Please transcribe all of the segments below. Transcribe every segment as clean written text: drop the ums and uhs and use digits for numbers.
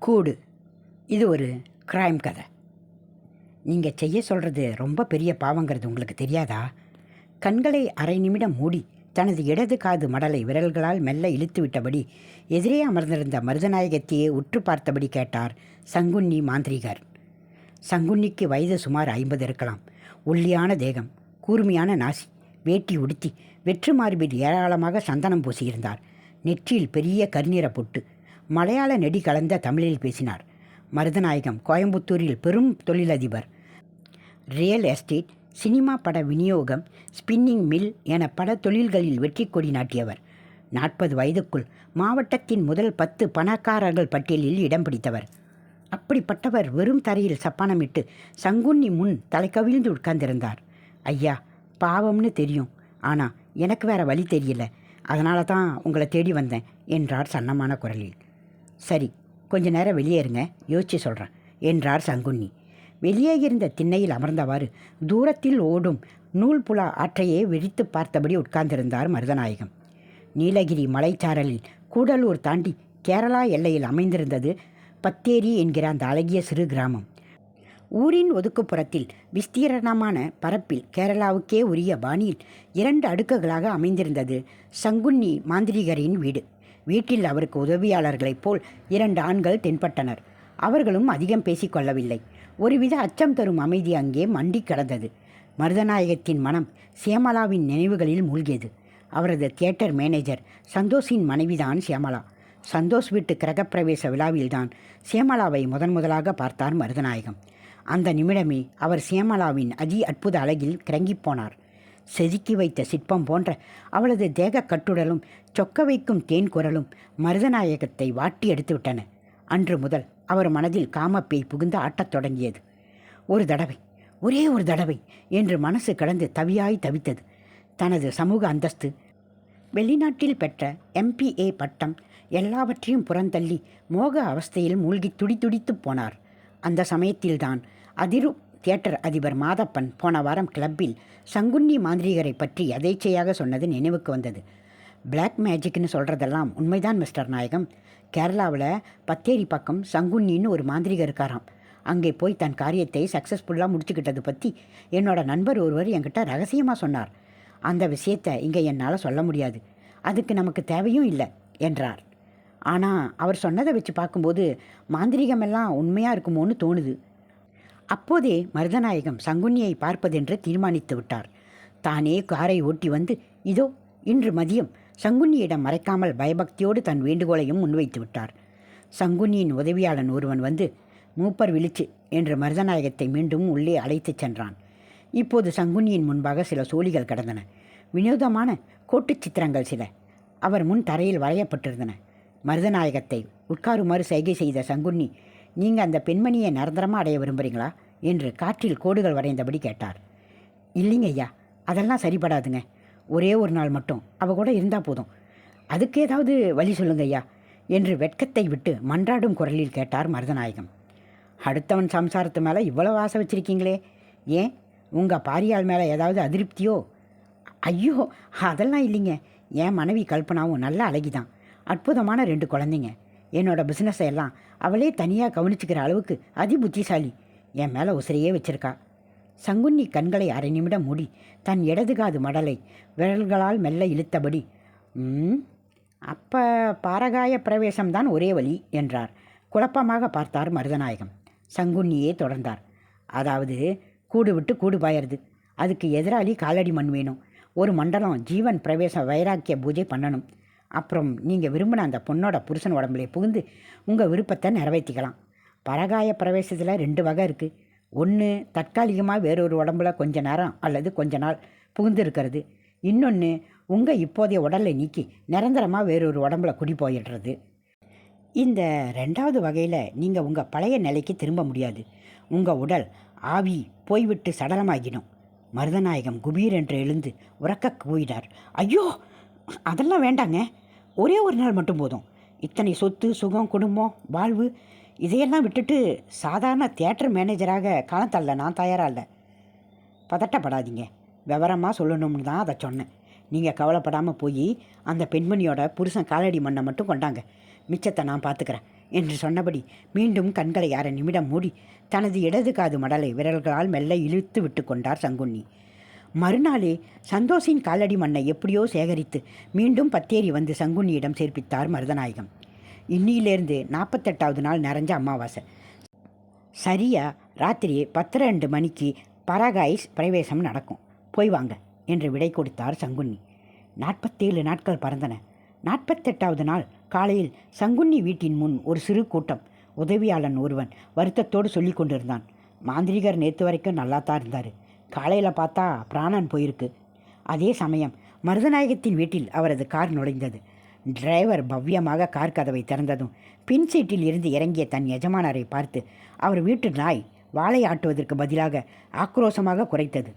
கூடு. இது ஒரு கிரைம் கதை. நீங்கள் செய்ய சொல்கிறது ரொம்ப பெரிய பாவங்கிறது உங்களுக்கு தெரியாதா? கண்களை அரை நிமிடம் மூடி தனது இடது காது மடலை விரல்களால் மெல்ல இழுத்து விட்டபடி எதிரே அமர்ந்திருந்த மருதநாயகத்தையே உற்று பார்த்தபடி கேட்டார் சங்குன்னி மாந்திரிகர். சங்குன்னிக்கு வயது சுமார் 50 இருக்கலாம். ஒல்லியான தேகம், கூர்மையான நாசி, வேட்டி உடுத்தி வெற்று மார்பில் ஏராளமாக சந்தனம் பூசியிருந்தார். நெற்றியில் பெரிய கருநிற பொட்டு. மலையாள நெடி கலந்த தமிழில் பேசினார். மருதநாயகம் கோயம்புத்தூரில் பெரும் தொழிலதிபர். ரியல் எஸ்டேட், சினிமா பட விநியோகம், ஸ்பின்னிங் மில் என பல தொழில்களில் வெற்றி கொடி நாட்டியவர். 40 வயதுக்குள் மாவட்டத்தின் முதல் 10 பணக்காரர்கள் பட்டியலில் இடம் பிடித்தவர். அப்படிப்பட்டவர் வெறும் தரையில் சப்பானமிட்டு சங்குன்னி முன் தலை கவிழ்ந்து உட்கார்ந்திருந்தார். ஐயா, பாவம்னு தெரியும், ஆனால் எனக்கு வேற வழி தெரியல, அதனால தான் உங்களை தேடி வந்தேன் என்றார் சன்னமான குரலில். சரி, கொஞ்ச நேரம் வெளியே இருங்க, யோசிச்சு சொல்கிறேன் என்றார் சங்குன்னி. வெளியே இருந்த திண்ணையில் அமர்ந்தவாறு தூரத்தில் ஓடும் நூல்புலா ஆற்றையே விழித்து பார்த்தபடி உட்கார்ந்திருந்தார் மருதநாயகம். நீலகிரி மலைச்சாரலில் கூடலூர் தாண்டி கேரளா எல்லையில் அமைந்திருந்தது பத்தேரி என்கிற அந்த அழகிய சிறு கிராமம். ஊரின் ஒதுக்குப்புறத்தில் விஸ்தீரணமான பரப்பில் கேரளாவுக்கே உரிய பாணியில் 2 அடுக்குகளாக அமைந்திருந்தது சங்குன்னி மாந்திரிகரின் வீடு. வீட்டில் அவருக்கு உதவியாளர்களைப் போல் 2 ஆண்கள் தென்பட்டனர். அவர்களும் அதிகம் பேசிக்கொள்ளவில்லை. ஒருவித அச்சம் தரும் அமைதி அங்கே மண்டி கிடந்தது. மருதநாயகத்தின் மனம் சியாமலாவின் நினைவுகளில் மூழ்கியது. அவரது தியேட்டர் மேனேஜர் சந்தோஷின் மனைவிதான் சியாமலா. சந்தோஷ் வீட்டு கிரகப்பிரவேச விழாவில்தான் சியாமலாவை முதலாக பார்த்தார் மருதநாயகம். அந்த நிமிடமே அவர் சியாமலாவின் அதி அற்புத அழகில் கிறங்கிப்போனார். செதுக்கி வைத்த சிற்பம் போன்ற அவளது தேக கட்டுடலும் சொக்க வைக்கும் தேன் குரலும் மருதநாயகத்தை வாட்டி எடுத்து விட்டன. அன்று முதல் அவர் மனதில் காமப்பேய் புகுந்து ஆட்டத் தொடங்கியது. ஒரு தடவை, ஒரே ஒரு தடவை என்று மனசு கடந்து தவியாய் தவித்தது. தனது சமூக அந்தஸ்து, வெளிநாட்டில் பெற்ற MPA பட்டம் எல்லாவற்றையும் புறந்தள்ளி மோக அவஸ்தையில் மூழ்கி துடித்து போனார். அந்த சமயத்தில்தான் அதிரு தியேட்டர் அதிபர் மாதப்பன் போன வாரம் கிளப்பில் சங்குன்னி மாந்திரிகரை பற்றி எதேச்சையாக சொன்னது நினைவுக்கு வந்தது. பிளாக் மேஜிக்னு சொல்கிறதெல்லாம் உண்மைதான் மிஸ்டர் நாயகம். கேரளாவில் பத்தேரி பக்கம் சங்குன்னின்னு ஒரு மாந்திரிகர் இருக்காராம். அங்கே போய் தன் காரியத்தை சக்ஸஸ்ஃபுல்லாக முடிச்சுக்கிட்டது பற்றி என்னோட நண்பர் ஒருவர் என்கிட்ட ரகசியமாக சொன்னார். அந்த விஷயத்தை இங்கே என்னால் சொல்ல முடியாது, அதுக்கு நமக்கு தேவையும் இல்லை என்றார். ஆனால் அவர் சொன்னதை வச்சு பார்க்கும்போது மாந்திரிகமெல்லாம் உண்மையாக இருக்குமோன்னு தோணுது. அப்போதே மருதநாயகம் சங்குன்னியை பார்ப்பதென்று தீர்மானித்து விட்டார். தானே காரை ஓட்டி வந்து இதோ இன்று மதியம் சங்குன்னியிடம் மறைக்காமல் பயபக்தியோடு தன் வேண்டுகோளையும் முன்வைத்து விட்டார். சங்குன்னியின் உதவியாளன் ஒருவன் வந்து மூப்பர் விழிச்சு என்று மருதநாயகத்தை மீண்டும் உள்ளே அழைத்துச் சென்றான். இப்போது சங்குன்னியின் முன்பாக சில சோழிகள் கிடந்தன. வினோதமான கோட்டுச் சித்திரங்கள் சில அவர் முன் தரையில் வரையப்பட்டிருந்தன. மருதநாயகத்தை உட்காருமாறு சைகை செய்த சங்குன்னி, நீங்கள் அந்த பெண்மணியை நிரந்தரமாக அடைய விரும்புகிறீங்களா என்று காற்றில் கோடுகள் வரைந்தபடி கேட்டார். இல்லைங்க ஐயா, அதெல்லாம் சரிபடாதுங்க. ஒரே ஒரு நாள் மட்டும் அவ கூட இருந்தால் போதும். அதுக்கு ஏதாவது வழி சொல்லுங்க ஐயா என்று வெட்கத்தை விட்டு மன்றாடும் குரலில் கேட்டார் மருதநாயகம். அடுத்தவன் சம்சாரத்து மேலே இவ்வளோ ஆசை வச்சிருக்கீங்களே, ஏன் உங்கள் பாரியாள் மேலே ஏதாவது அதிருப்தியோ? ஐயோ, அதெல்லாம் இல்லைங்க. என் மனைவி கல்பனாவும் நல்ல அழகிதான். அற்புதமான 2 குழந்தைங்க. என்னோட பிஸ்னஸை எல்லாம் அவளே தனியாக கவனிச்சுக்கிற அளவுக்கு அதி புத்திசாலி. என் மேலே உசிரையே வச்சிருக்கா. சங்குன்னி கண்களை அரை நிமிடம் மூடி தன் இடது காது மடலை விரல்களால் மெல்ல இழுத்தபடி, அப்போ பாரகாய பிரவேசம்தான் ஒரே வழி என்றார். குழப்பமாக பார்த்தார் மருதநாயகம். சங்குன்னியே தொடர்ந்தார். அதாவது கூடு விட்டு கூடு பாயறது. அதுக்கு எதிராளி காலடி மண் வேணும். ஒரு மண்டலம் ஜீவன் பிரவேச வைராக்கிய பூஜை பண்ணணும். அப்புறம் நீங்கள் விரும்பின அந்த பொண்ணோட புருஷன் உடம்புலே புகுந்து உங்கள் விருப்பத்தை நிறைவேற்றிக்கலாம். பரகாய பிரவேசத்தில் 2 வகை இருக்குது. ஒன்று தற்காலிகமாக வேறொரு உடம்புல கொஞ்ச நேரம் அல்லது கொஞ்ச நாள் புகுந்து இருக்கிறது. இன்னொன்று உங்கள் இப்போதைய உடலை நீக்கி நிரந்தரமாக வேறொரு உடம்புல குடி போயிடுறது. இந்த 2வது வகையில் நீங்கள் உங்கள் பழைய நிலைக்கு திரும்ப முடியாது. உங்கள் உடல் ஆவி போய்விட்டு சடலமாகிடும். மருதநாயகம் குபீர் என்று எழுந்து உறக்க கூவினார். ஐயோ, அதெல்லாம் வேண்டாங்க. ஒரே ஒரு நாள் மட்டும் போதும். இத்தனை சொத்து, சுகம், குடும்பம், வாழ்வு இதையெல்லாம் விட்டுட்டு சாதாரண தியேட்டர் மேனேஜராக காலம் தள்ள நான் தயாராக இல்லை. பதட்டப்படாதீங்க, விவரமாக சொல்லணும்னு தான் அதை சொன்னேன். நீங்கள் கவலைப்படாமல் போய் அந்த பெண்மணியோட புருஷன் காலடி மண்ணை மட்டும் கொண்டாங்க. மிச்சத்தை நான் பார்த்துக்கிறேன் என்று சொன்னபடி மீண்டும் கண்களை அரை நிமிடம் மூடி தனது இடது காது மடலை விரல்களால் மெல்ல இழுத்து விட்டு கொண்டார் சங்குன்னி. மறுநாளே சந்தோஷின் காலடி மண்ணை எப்படியோ சேகரித்து மீண்டும் பத்தேரி வந்து சங்குன்னியிடம் சேர்ப்பித்தார் மருதநாயகம். இன்னியிலேருந்து 48வது நாள் நிறைஞ்ச அமாவாசை. சரியா ராத்திரி 10:02 மணிக்கு பராகாய்ஸ் பிரவேசம் நடக்கும். போய் வாங்க என்று விடை கொடுத்தார் சங்குன்னி. 47 நாட்கள் பறந்தன. 48வது நாள் காலையில் சங்குன்னி வீட்டின் முன் ஒரு சிறு கூட்டம். உதவியாளன் ஒருவன் வருத்தத்தோடு சொல்லி கொண்டிருந்தான். மாந்திரிகர் நேற்று வரைக்கும் நல்லாத்தான் இருந்தார். காலையில் பார்த்தா பிராணன் போயிருக்கு. அதே சமயம் மருதநாயகத்தின் வீட்டில் அவரது கார் நுழைந்தது. டிரைவர் பவ்யமாக கார் கதவை திறந்ததும் பின் சீட்டில் இருந்து இறங்கிய தன் எஜமானரை பார்த்து அவர் வீட்டு நாய் வாளை ஆட்டுவதற்கு பதிலாக ஆக்ரோஷமாக குறைத்தது.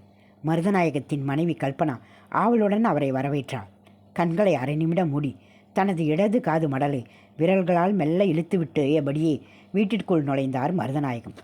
மருதநாயகத்தின் மனைவி கல்பனா ஆவலுடன் அவரை வரவேற்றாள். கண்களை அரை நிமிடம் மூடி தனது இடது காது மடலை விரல்களால் மெல்ல இழுத்துவிட்டு எபடியே வீட்டிற்குள் நுழைந்தார் மருதநாயகம்.